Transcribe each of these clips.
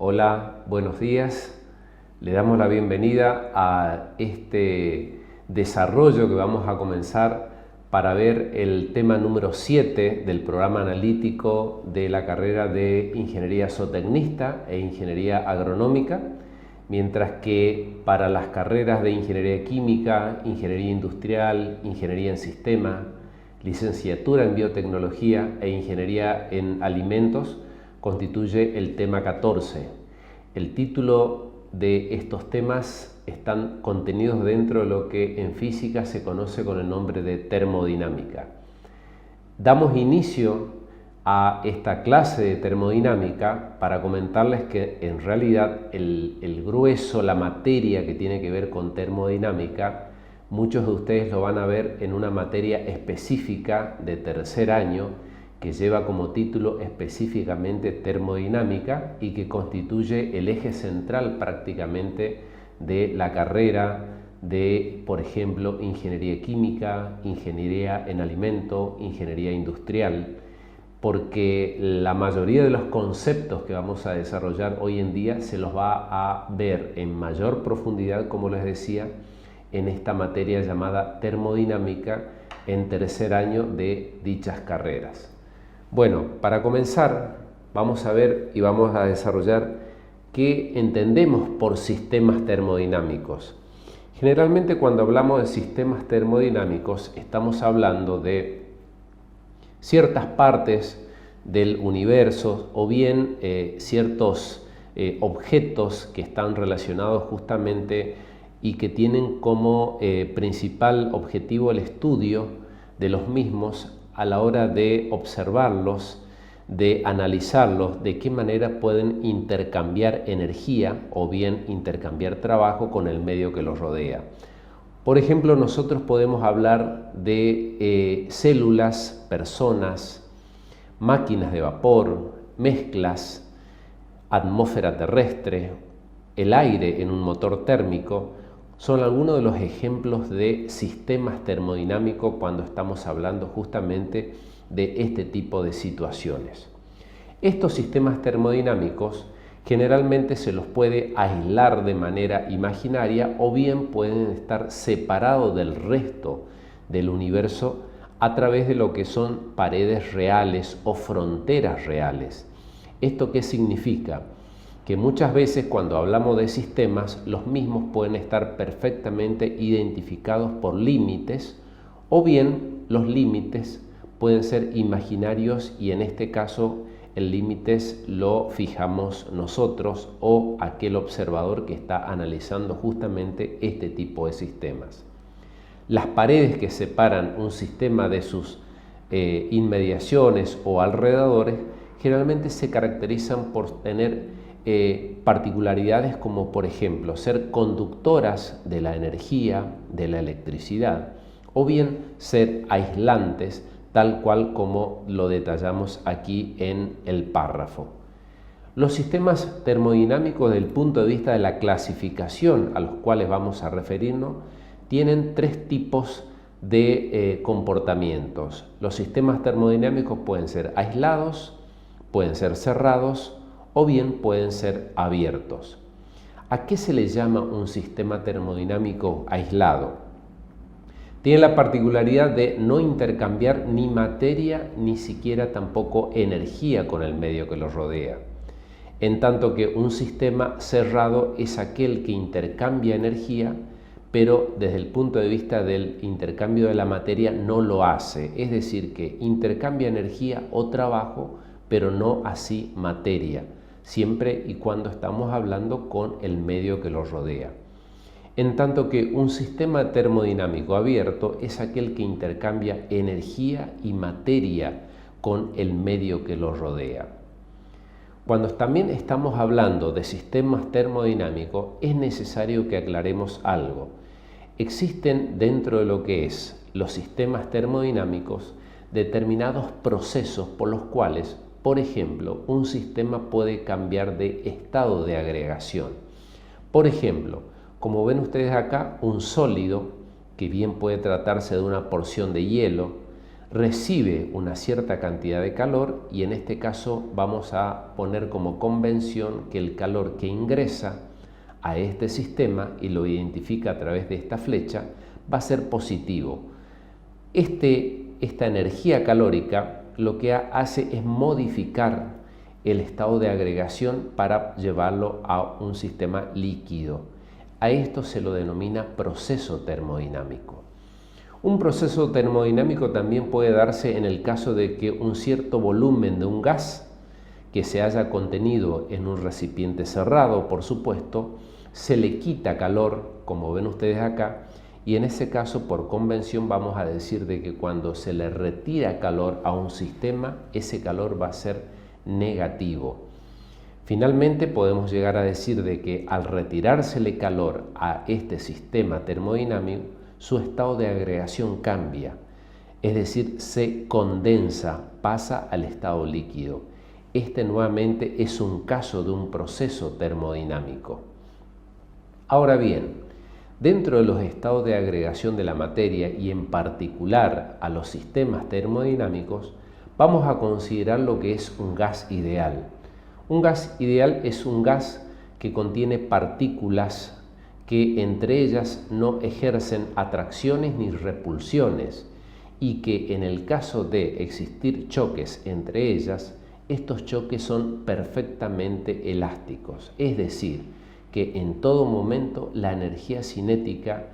Hola, buenos días. Le damos la bienvenida a este desarrollo que vamos a comenzar para ver el tema número 7 del programa analítico de la carrera de Ingeniería Zootecnista e Ingeniería Agronómica, mientras que para las carreras de Ingeniería Química, Ingeniería Industrial, Ingeniería en Sistemas, Licenciatura en Biotecnología e Ingeniería en Alimentos constituye el tema 14. El título de estos temas están contenidos dentro de lo que en física se conoce con el nombre de termodinámica. Damos inicio a esta clase de termodinámica para comentarles que en realidad el grueso, la materia que tiene que ver con termodinámica, muchos de ustedes lo van a ver en una materia específica de tercer año que lleva como título específicamente termodinámica y que constituye el eje central prácticamente de la carrera de, por ejemplo, ingeniería química, ingeniería en alimento, ingeniería industrial, porque la mayoría de los conceptos que vamos a desarrollar hoy en día se los va a ver en mayor profundidad, como les decía, en esta materia llamada termodinámica en tercer año de dichas carreras. Bueno, para comenzar vamos a ver y vamos a desarrollar qué entendemos por sistemas termodinámicos. Generalmente cuando hablamos de sistemas termodinámicos estamos hablando de ciertas partes del universo o bien ciertos objetos que están relacionados justamente y que tienen como principal objetivo el estudio de los mismos a la hora de observarlos, de analizarlos, de qué manera pueden intercambiar energía o bien intercambiar trabajo con el medio que los rodea. Por ejemplo, nosotros podemos hablar de células, personas, máquinas de vapor, mezclas, atmósfera terrestre, el aire en un motor térmico. Son algunos de los ejemplos de sistemas termodinámicos cuando estamos hablando justamente de este tipo de situaciones. Estos sistemas termodinámicos generalmente se los puede aislar de manera imaginaria o bien pueden estar separados del resto del universo a través de lo que son paredes reales o fronteras reales. ¿Esto qué significa? Que muchas veces cuando hablamos de sistemas, los mismos pueden estar perfectamente identificados por límites o bien los límites pueden ser imaginarios y en este caso el límite lo fijamos nosotros o aquel observador que está analizando justamente este tipo de sistemas. Las paredes que separan un sistema de sus inmediaciones o alrededores generalmente se caracterizan por tener particularidades como por ejemplo ser conductoras de la energía, de la electricidad o bien ser aislantes tal cual como lo detallamos aquí en el párrafo. Los sistemas termodinámicos desde el punto de vista de la clasificación a los cuales vamos a referirnos tienen tres tipos de comportamientos. Los sistemas termodinámicos pueden ser aislados, pueden ser cerrados o bien pueden ser abiertos. ¿A qué se le llama un sistema termodinámico aislado? Tiene la particularidad de no intercambiar ni materia ni siquiera tampoco energía con el medio que lo rodea. En tanto que un sistema cerrado es aquel que intercambia energía, pero desde el punto de vista del intercambio de la materia no lo hace. Es decir, que intercambia energía o trabajo, pero no así materia, siempre y cuando estamos hablando con el medio que lo rodea. En tanto que un sistema termodinámico abierto es aquel que intercambia energía y materia con el medio que lo rodea. Cuando también estamos hablando de sistemas termodinámicos, es necesario que aclaremos algo. Existen dentro de lo que es los sistemas termodinámicos determinados procesos por los cuales, por ejemplo, un sistema puede cambiar de estado de agregación. Por ejemplo, como ven ustedes acá, un sólido, que bien puede tratarse de una porción de hielo, recibe una cierta cantidad de calor y en este caso vamos a poner como convención que el calor que ingresa a este sistema, y lo identifica a través de esta flecha, va a ser positivo. Esta energía calórica lo que hace es modificar el estado de agregación para llevarlo a un sistema líquido. A esto se lo denomina proceso termodinámico. Un proceso termodinámico también puede darse en el caso de que un cierto volumen de un gas que se haya contenido en un recipiente cerrado, por supuesto, se le quita calor, como ven ustedes acá, y en ese caso, por convención, vamos a decir de que cuando se le retira calor a un sistema, ese calor va a ser negativo. Finalmente, podemos llegar a decir de que al retirársele calor a este sistema termodinámico, su estado de agregación cambia, es decir, se condensa, pasa al estado líquido. Este nuevamente es un caso de un proceso termodinámico. Ahora bien, dentro de los estados de agregación de la materia y en particular a los sistemas termodinámicos, vamos a considerar lo que es un gas ideal. Un gas ideal es un gas que contiene partículas que entre ellas no ejercen atracciones ni repulsiones y que en el caso de existir choques entre ellas, estos choques son perfectamente elásticos, es decir, que en todo momento la energía cinética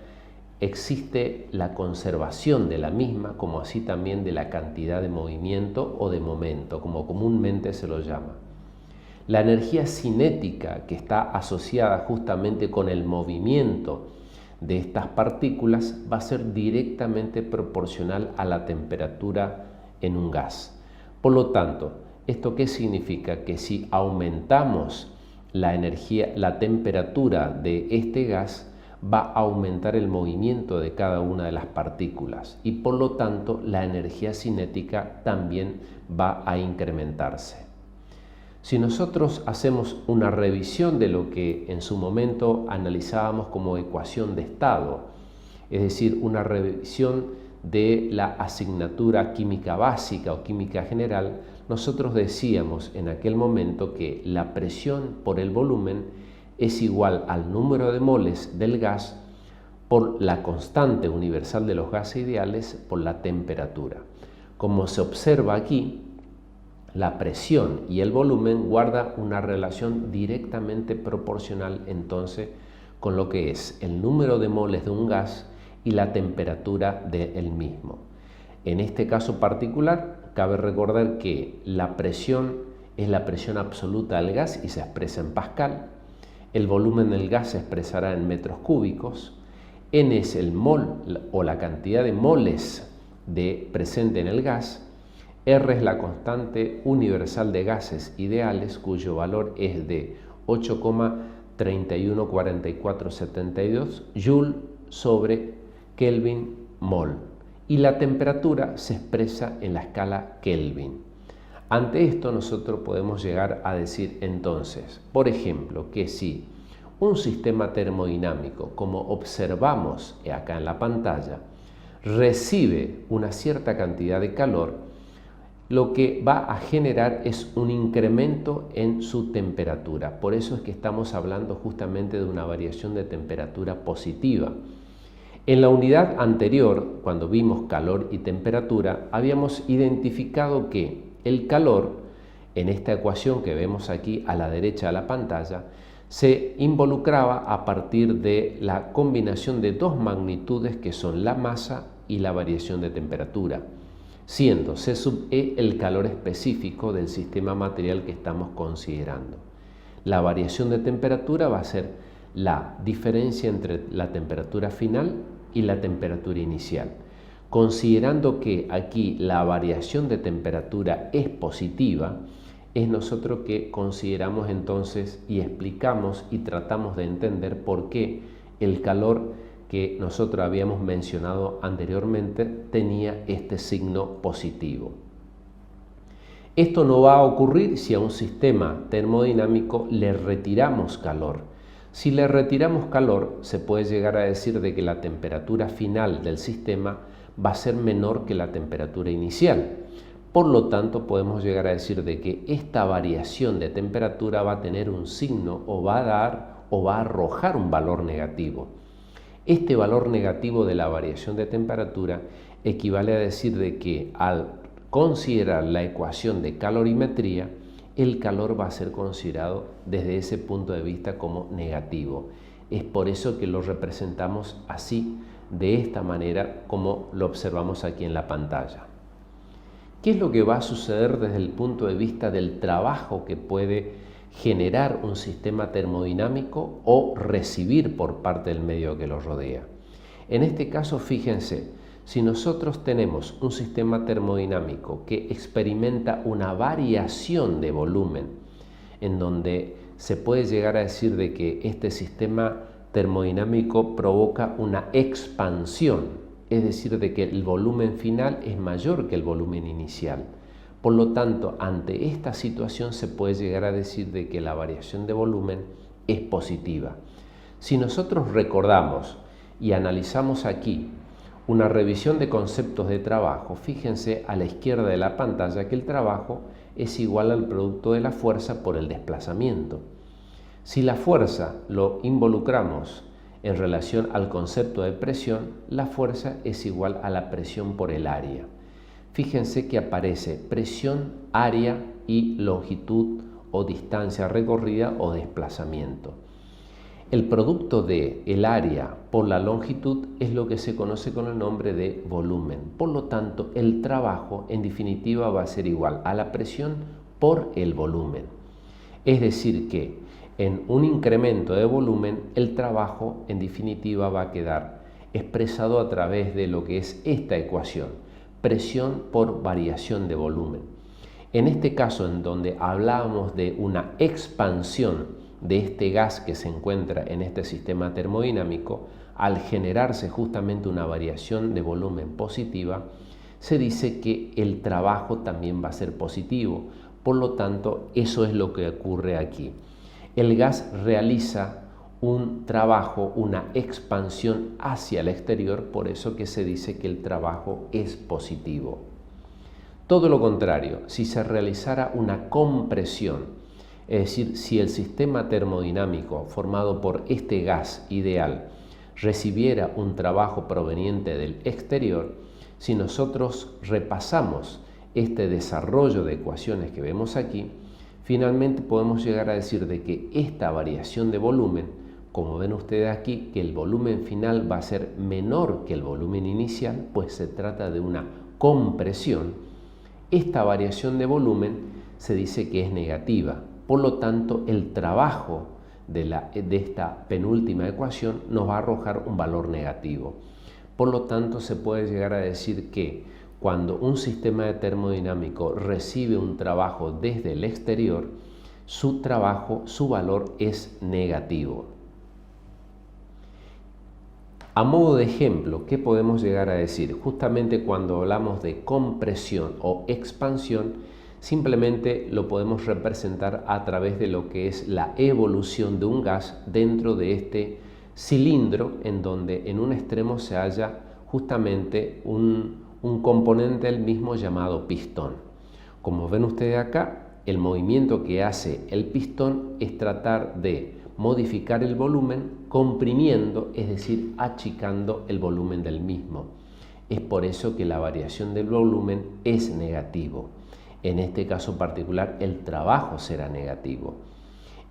existe la conservación de la misma, como así también de la cantidad de movimiento o de momento, como comúnmente se lo llama. La energía cinética que está asociada justamente con el movimiento de estas partículas va a ser directamente proporcional a la temperatura en un gas. Por lo tanto, ¿esto qué significa? Que si aumentamos la temperatura de este gas, va a aumentar el movimiento de cada una de las partículas y por lo tanto la energía cinética también va a incrementarse. Si nosotros hacemos una revisión de lo que en su momento analizábamos como ecuación de estado, es decir, una revisión de la asignatura química básica o química general, nosotros decíamos en aquel momento que la presión por el volumen es igual al número de moles del gas por la constante universal de los gases ideales por la temperatura. Como se observa aquí, la presión y el volumen guardan una relación directamente proporcional entonces con lo que es el número de moles de un gas y la temperatura del mismo. En este caso particular, cabe recordar que la presión es la presión absoluta del gas y se expresa en Pascal. El volumen del gas se expresará en metros cúbicos. N es el mol o la cantidad de moles presente en el gas. R es la constante universal de gases ideales, cuyo valor es de 8,314472 Joule sobre Kelvin mol. Y la temperatura se expresa en la escala Kelvin. Ante esto nosotros podemos llegar a decir entonces, por ejemplo, que si un sistema termodinámico, como observamos acá en la pantalla, recibe una cierta cantidad de calor, lo que va a generar es un incremento en su temperatura. Por eso es que estamos hablando justamente de una variación de temperatura positiva. En la unidad anterior, cuando vimos calor y temperatura, habíamos identificado que el calor, en esta ecuación que vemos aquí a la derecha de la pantalla, se involucraba a partir de la combinación de dos magnitudes que son la masa y la variación de temperatura, siendo C sub E el calor específico del sistema material que estamos considerando. La variación de temperatura va a ser la diferencia entre la temperatura final y la temperatura inicial. Considerando que aquí la variación de temperatura es positiva, es nosotros que consideramos entonces y explicamos y tratamos de entender por qué el calor que nosotros habíamos mencionado anteriormente tenía este signo positivo. Esto no va a ocurrir si a un sistema termodinámico le retiramos calor. Si le retiramos calor, se puede llegar a decir de que la temperatura final del sistema va a ser menor que la temperatura inicial. Por lo tanto, podemos llegar a decir de que esta variación de temperatura va a tener un signo o va a dar o va a arrojar un valor negativo. Este valor negativo de la variación de temperatura equivale a decir de que al considerar la ecuación de calorimetría, el calor va a ser considerado desde ese punto de vista como negativo. Es por eso que lo representamos así, de esta manera, como lo observamos aquí en la pantalla. ¿Qué es lo que va a suceder desde el punto de vista del trabajo que puede generar un sistema termodinámico o recibir por parte del medio que lo rodea? En este caso, fíjense, si nosotros tenemos un sistema termodinámico que experimenta una variación de volumen, en donde se puede llegar a decir de que este sistema termodinámico provoca una expansión, es decir, de que el volumen final es mayor que el volumen inicial. Por lo tanto, ante esta situación se puede llegar a decir de que la variación de volumen es positiva. Si nosotros recordamos y analizamos aquí una revisión de conceptos de trabajo, fíjense a la izquierda de la pantalla que el trabajo es igual al producto de la fuerza por el desplazamiento. Si la fuerza lo involucramos en relación al concepto de presión, la fuerza es igual a la presión por el área. Fíjense que aparece presión, área y longitud o distancia recorrida o desplazamiento. El producto de el área por la longitud es lo que se conoce con el nombre de volumen. Por lo tanto, el trabajo en definitiva va a ser igual a la presión por el volumen. Es decir que en un incremento de volumen, el trabajo en definitiva va a quedar expresado a través de lo que es esta ecuación, presión por variación de volumen. En este caso, en donde hablábamos de una expansión de este gas que se encuentra en este sistema termodinámico, al generarse justamente una variación de volumen positiva, se dice que el trabajo también va a ser positivo. Por lo tanto, eso es lo que ocurre aquí. El gas realiza un trabajo, una expansión hacia el exterior, por eso que se dice que el trabajo es positivo. Todo lo contrario, si se realizara una compresión, es decir, si el sistema termodinámico formado por este gas ideal recibiera un trabajo proveniente del exterior, si nosotros repasamos este desarrollo de ecuaciones que vemos aquí, finalmente podemos llegar a decir de que esta variación de volumen, como ven ustedes aquí, que el volumen final va a ser menor que el volumen inicial, pues se trata de una compresión. Esta variación de volumen se dice que es negativa. Por lo tanto, el trabajo de esta penúltima ecuación nos va a arrojar un valor negativo. Por lo tanto, se puede llegar a decir que cuando un sistema termodinámico recibe un trabajo desde el exterior, su valor es negativo. A modo de ejemplo, ¿qué podemos llegar a decir? Justamente cuando hablamos de compresión o expansión, simplemente lo podemos representar a través de lo que es la evolución de un gas dentro de este cilindro, en donde en un extremo se halla justamente un componente del mismo llamado pistón. Como ven ustedes acá, el movimiento que hace el pistón es tratar de modificar el volumen comprimiendo, es decir, achicando el volumen del mismo. Es por eso que la variación del volumen es negativo. En este caso particular, el trabajo será negativo.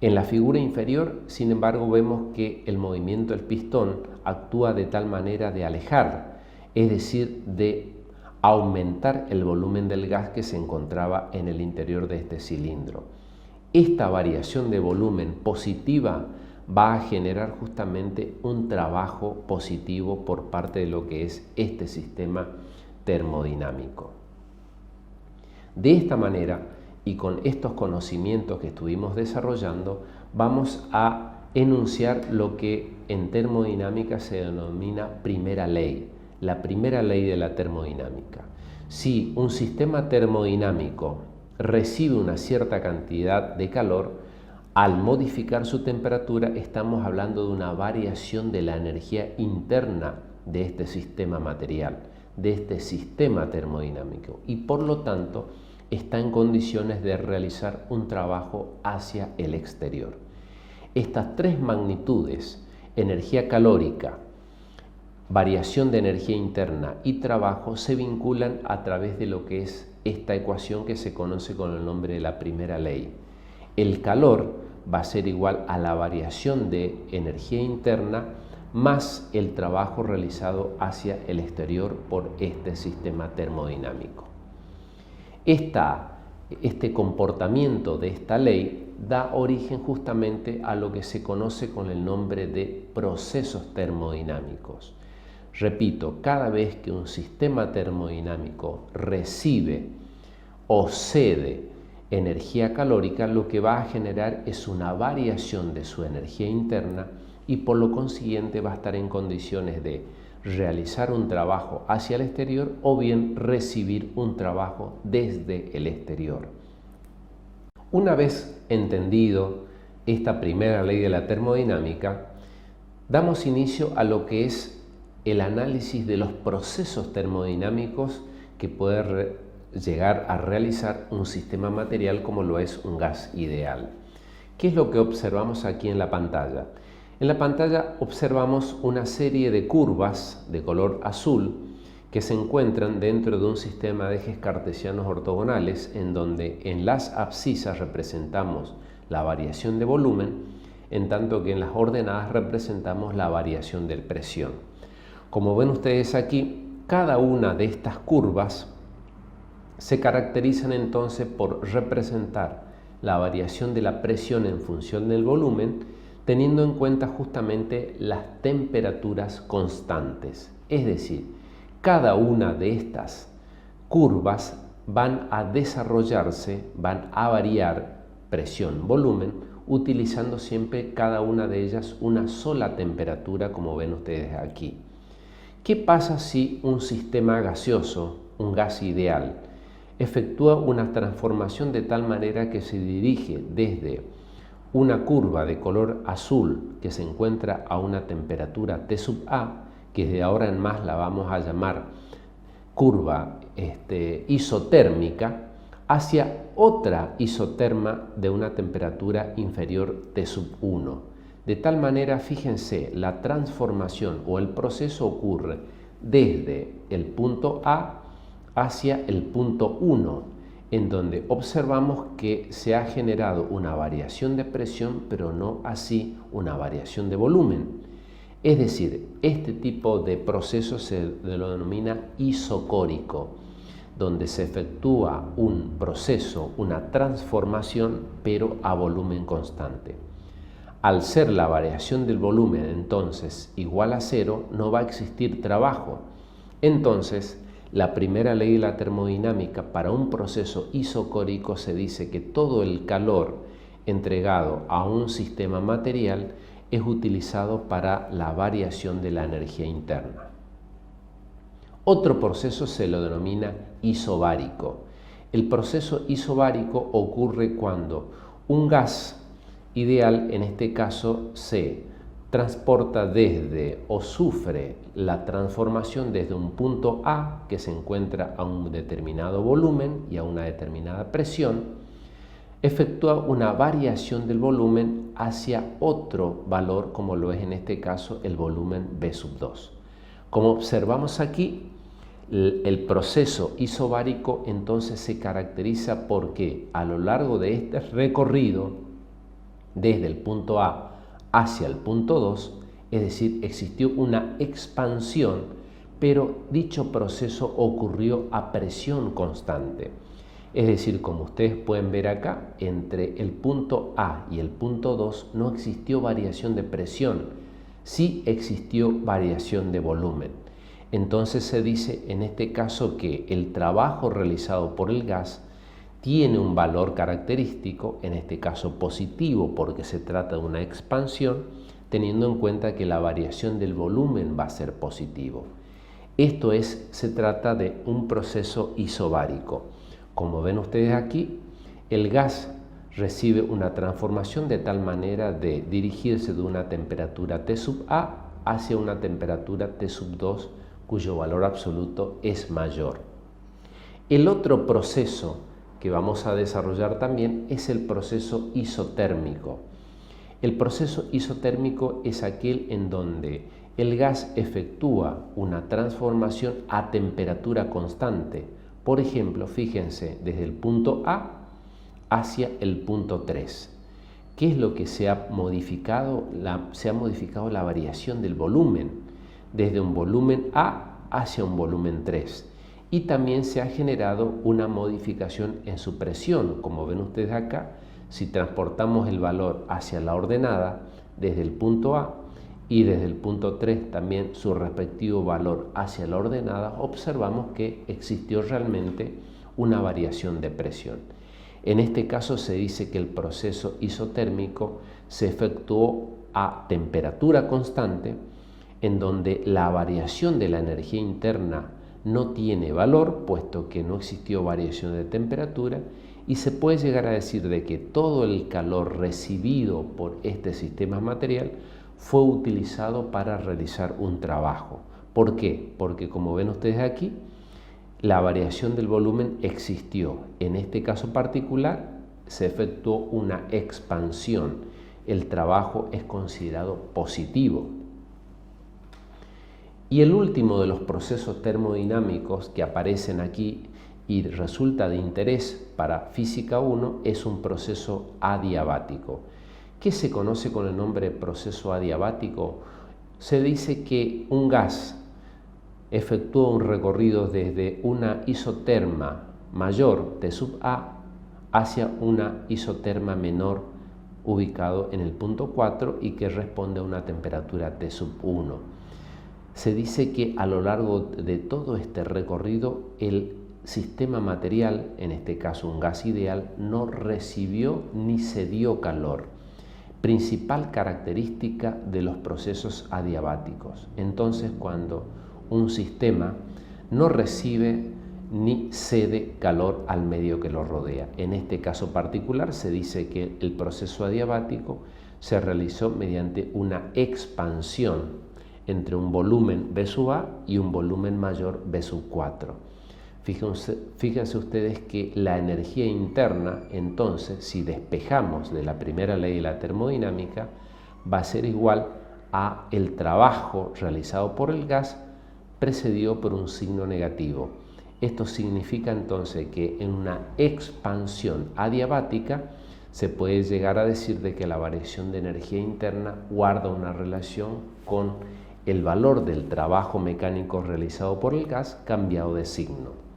En la figura inferior, sin embargo, vemos que el movimiento del pistón actúa de tal manera de alejar, es decir, de aumentar el volumen del gas que se encontraba en el interior de este cilindro. Esta variación de volumen positiva va a generar justamente un trabajo positivo por parte de lo que es este sistema termodinámico. De esta manera y con estos conocimientos que estuvimos desarrollando, vamos a enunciar lo que en termodinámica se denomina primera ley. La primera ley de la termodinámica. Si un sistema termodinámico recibe una cierta cantidad de calor, al modificar su temperatura estamos hablando de una variación de la energía interna de este sistema material, de este sistema termodinámico y por lo tanto está en condiciones de realizar un trabajo hacia el exterior. Estas tres magnitudes, energía calórica, variación de energía interna y trabajo, se vinculan a través de lo que es esta ecuación que se conoce con el nombre de la primera ley. El calor va a ser igual a la variación de energía interna más el trabajo realizado hacia el exterior por este sistema termodinámico. Este comportamiento de esta ley da origen justamente a lo que se conoce con el nombre de procesos termodinámicos. Repito, cada vez que un sistema termodinámico recibe o cede energía calórica, lo que va a generar es una variación de su energía interna y por lo consiguiente va a estar en condiciones de realizar un trabajo hacia el exterior o bien recibir un trabajo desde el exterior. Una vez entendido esta primera ley de la termodinámica, damos inicio a lo que es el análisis de los procesos termodinámicos que puede llegar a realizar un sistema material como lo es un gas ideal. ¿Qué es lo que observamos aquí en la pantalla? En la pantalla observamos una serie de curvas de color azul que se encuentran dentro de un sistema de ejes cartesianos ortogonales en donde en las abscisas representamos la variación de volumen, en tanto que en las ordenadas representamos la variación de presión. Como ven ustedes aquí, cada una de estas curvas se caracterizan entonces por representar la variación de la presión en función del volumen, teniendo en cuenta justamente las temperaturas constantes. Es decir, cada una de estas curvas van a desarrollarse, van a variar presión, volumen, utilizando siempre cada una de ellas una sola temperatura, como ven ustedes aquí. ¿Qué pasa si un sistema gaseoso, un gas ideal, efectúa una transformación de tal manera que se dirige desde una curva de color azul que se encuentra a una temperatura T sub A, que de ahora en más la vamos a llamar curva isotérmica, hacia otra isoterma de una temperatura inferior T sub 1? De tal manera, fíjense, la transformación o el proceso ocurre desde el punto A hacia el punto 1, en donde observamos que se ha generado una variación de presión, pero no así una variación de volumen. Es decir, este tipo de proceso se lo denomina isocórico, donde se efectúa un proceso, una transformación, pero a volumen constante. Al ser la variación del volumen entonces igual a cero, no va a existir trabajo. Entonces, la primera ley de la termodinámica para un proceso isocórico se dice que todo el calor entregado a un sistema material es utilizado para la variación de la energía interna. Otro proceso se lo denomina isobárico. El proceso isobárico ocurre cuando un gas ideal, en este caso, se transporta desde o sufre la transformación desde un punto A que se encuentra a un determinado volumen y a una determinada presión, efectúa una variación del volumen hacia otro valor como lo es en este caso el volumen B sub 2. Como observamos aquí, el proceso isobárico entonces se caracteriza porque a lo largo de este recorrido desde el punto A hacia el punto 2, es decir, existió una expansión, pero dicho proceso ocurrió a presión constante. Es decir, como ustedes pueden ver acá, entre el punto A y el punto 2 no existió variación de presión, sí existió variación de volumen. Entonces se dice en este caso que el trabajo realizado por el gas tiene un valor característico, en este caso positivo porque se trata de una expansión, teniendo en cuenta que la variación del volumen va a ser positivo. Esto se trata de un proceso isobárico. Como ven ustedes aquí, el gas recibe una transformación de tal manera de dirigirse de una temperatura T sub A hacia una temperatura T sub 2 cuyo valor absoluto es mayor. El otro proceso que vamos a desarrollar también es el proceso isotérmico. El proceso isotérmico es aquel en donde el gas efectúa una transformación a temperatura constante. Por ejemplo, fíjense, desde el punto A hacia el punto 3. ¿Qué es lo que se ha modificado? Se ha modificado la variación del volumen, desde un volumen A hacia un volumen 3. Y también se ha generado una modificación en su presión. Como ven ustedes acá, si transportamos el valor hacia la ordenada, desde el punto A y desde el punto 3 también su respectivo valor hacia la ordenada, observamos que existió realmente una variación de presión. En este caso se dice que el proceso isotérmico se efectuó a temperatura constante, en donde la variación de la energía interna no tiene valor, puesto que no existió variación de temperatura, y se puede llegar a decir de que todo el calor recibido por este sistema material fue utilizado para realizar un trabajo. ¿Por qué? Porque como ven ustedes aquí, la variación del volumen existió. En este caso particular se efectuó una expansión. El trabajo es considerado positivo. Y el último de los procesos termodinámicos que aparecen aquí y resulta de interés para Física 1 es un proceso adiabático. ¿Qué se conoce con el nombre de proceso adiabático? Se dice que un gas efectúa un recorrido desde una isoterma mayor T sub A hacia una isoterma menor ubicado en el punto 4 y que responde a una temperatura T sub 1. Se dice que a lo largo de todo este recorrido el sistema material, en este caso un gas ideal, no recibió ni cedió calor, principal característica de los procesos adiabáticos. Entonces, cuando un sistema no recibe ni cede calor al medio que lo rodea, en este caso particular se dice que el proceso adiabático se realizó mediante una expansión entre un volumen B sub A y un volumen mayor B sub 4. Fíjense ustedes que la energía interna, entonces, si despejamos de la primera ley de la termodinámica, va a ser igual a el trabajo realizado por el gas precedido por un signo negativo. Esto significa entonces que en una expansión adiabática se puede llegar a decir de que la variación de energía interna guarda una relación con el valor del trabajo mecánico realizado por el gas cambiado de signo.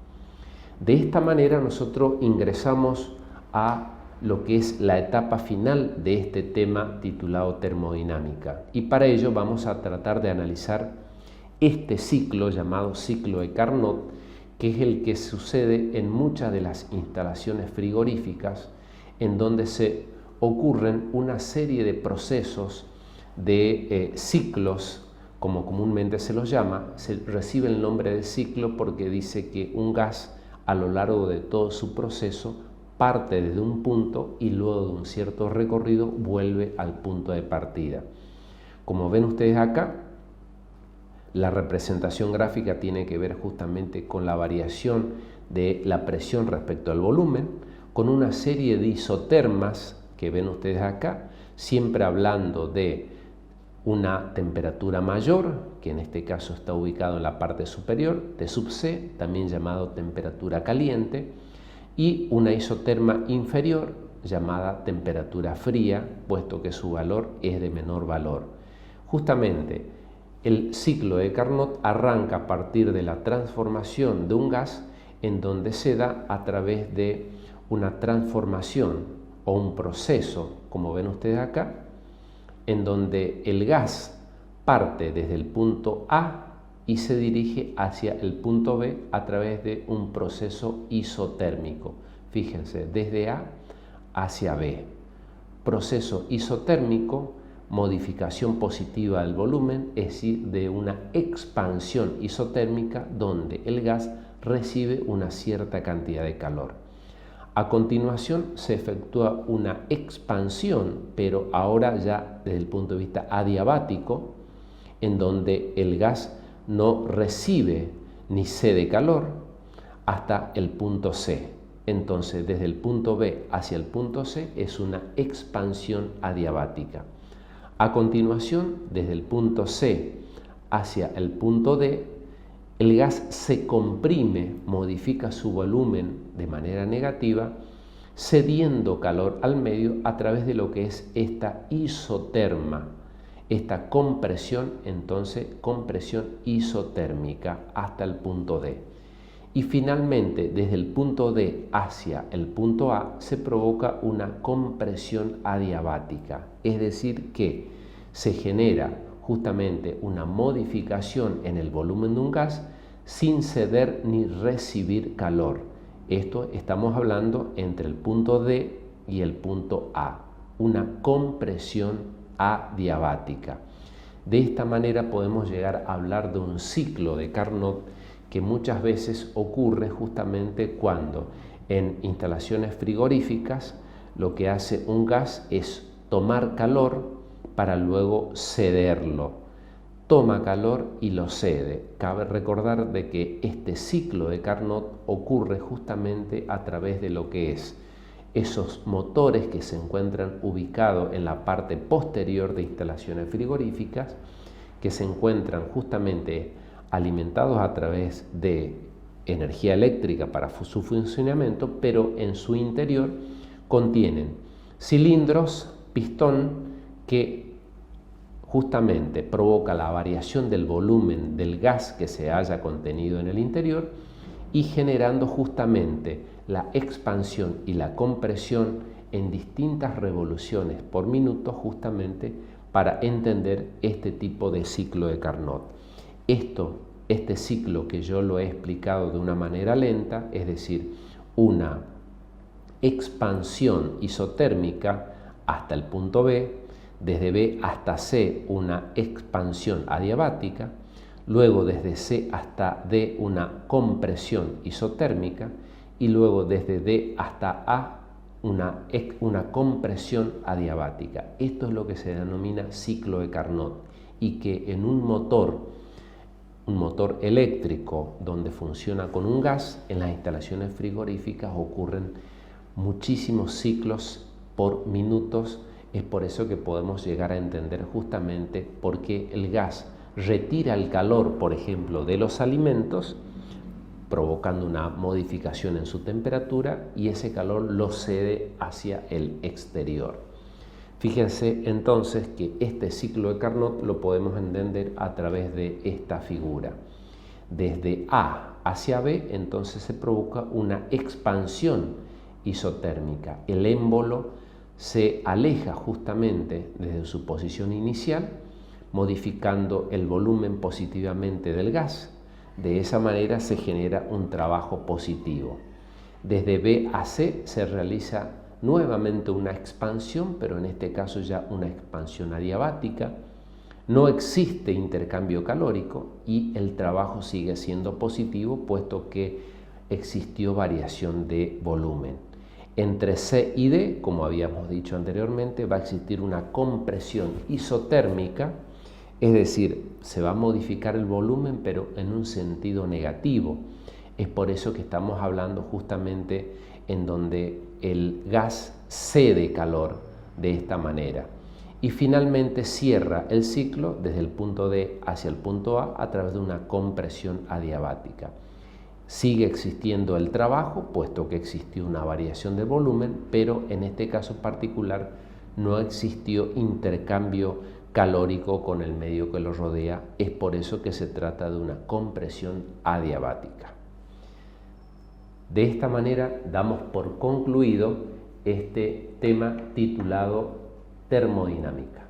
De esta manera nosotros ingresamos a lo que es la etapa final de este tema titulado termodinámica, y para ello vamos a tratar de analizar este ciclo llamado ciclo de Carnot, que es el que sucede en muchas de las instalaciones frigoríficas, en donde se ocurren una serie de procesos de ciclos, como comúnmente se los llama. Se recibe el nombre de ciclo porque dice que un gas a lo largo de todo su proceso parte desde un punto y luego de un cierto recorrido vuelve al punto de partida. Como ven ustedes acá, la representación gráfica tiene que ver justamente con la variación de la presión respecto al volumen, con una serie de isotermas que ven ustedes acá, siempre hablando de una temperatura mayor, que en este caso está ubicado en la parte superior, T sub C, también llamado temperatura caliente, y una isoterma inferior llamada temperatura fría, puesto que su valor es de menor valor. Justamente el ciclo de Carnot arranca a partir de la transformación de un gas, en donde se da a través de una transformación o un proceso, como ven ustedes acá, en donde el gas parte desde el punto A y se dirige hacia el punto B a través de un proceso isotérmico. Fíjense, desde A hacia B. Proceso isotérmico, modificación positiva del volumen, es decir, de una expansión isotérmica donde el gas recibe una cierta cantidad de calor. A continuación se efectúa una expansión, pero ahora ya desde el punto de vista adiabático, en donde el gas no recibe ni cede calor hasta el punto C. Entonces, desde el punto B hacia el punto C es una expansión adiabática. A continuación, desde el punto C hacia el punto D, el gas se comprime, modifica su volumen de manera negativa, cediendo calor al medio a través de lo que es esta isoterma, esta compresión, entonces compresión isotérmica hasta el punto D. Y finalmente, desde el punto D hacia el punto A se provoca una compresión adiabática, es decir que se genera justamente una modificación en el volumen de un gas sin ceder ni recibir calor. Esto estamos hablando entre el punto D y el punto A, una compresión adiabática. De esta manera podemos llegar a hablar de un ciclo de Carnot que muchas veces ocurre justamente cuando en instalaciones frigoríficas lo que hace un gas es tomar calor para luego cederlo. Toma calor y lo cede. Cabe recordar de que este ciclo de Carnot ocurre justamente a través de lo que es esos motores que se encuentran ubicados en la parte posterior de instalaciones frigoríficas, que se encuentran justamente alimentados a través de energía eléctrica para su funcionamiento, pero en su interior contienen cilindros, pistón, que justamente provoca la variación del volumen del gas que se haya contenido en el interior y generando justamente la expansión y la compresión en distintas revoluciones por minuto, justamente para entender este tipo de ciclo de Carnot. Este ciclo que yo lo he explicado de una manera lenta, es decir, una expansión isotérmica hasta el punto B, desde B hasta C una expansión adiabática, luego desde C hasta D una compresión isotérmica y luego desde D hasta A una compresión adiabática. Esto es lo que se denomina ciclo de Carnot y que en un motor eléctrico donde funciona con un gas, en las instalaciones frigoríficas ocurren muchísimos ciclos por minutos. Es por eso que podemos llegar a entender justamente por qué el gas retira el calor, por ejemplo, de los alimentos, provocando una modificación en su temperatura, y ese calor lo cede hacia el exterior. Fíjense entonces que este ciclo de Carnot lo podemos entender a través de esta figura. Desde A hacia B, entonces se provoca una expansión isotérmica. El émbolo se aleja justamente desde su posición inicial, modificando el volumen positivamente del gas. De esa manera se genera un trabajo positivo. Desde B a C se realiza nuevamente una expansión, pero en este caso ya una expansión adiabática. No existe intercambio calórico y el trabajo sigue siendo positivo, puesto que existió variación de volumen. Entre C y D, como habíamos dicho anteriormente, va a existir una compresión isotérmica, es decir, se va a modificar el volumen, pero en un sentido negativo. Es por eso que estamos hablando justamente en donde el gas cede calor de esta manera. Y finalmente cierra el ciclo desde el punto D hacia el punto A través de una compresión adiabática. Sigue existiendo el trabajo, puesto que existió una variación de volumen, pero en este caso particular no existió intercambio calórico con el medio que lo rodea. Es por eso que se trata de una compresión adiabática. De esta manera damos por concluido este tema titulado termodinámica.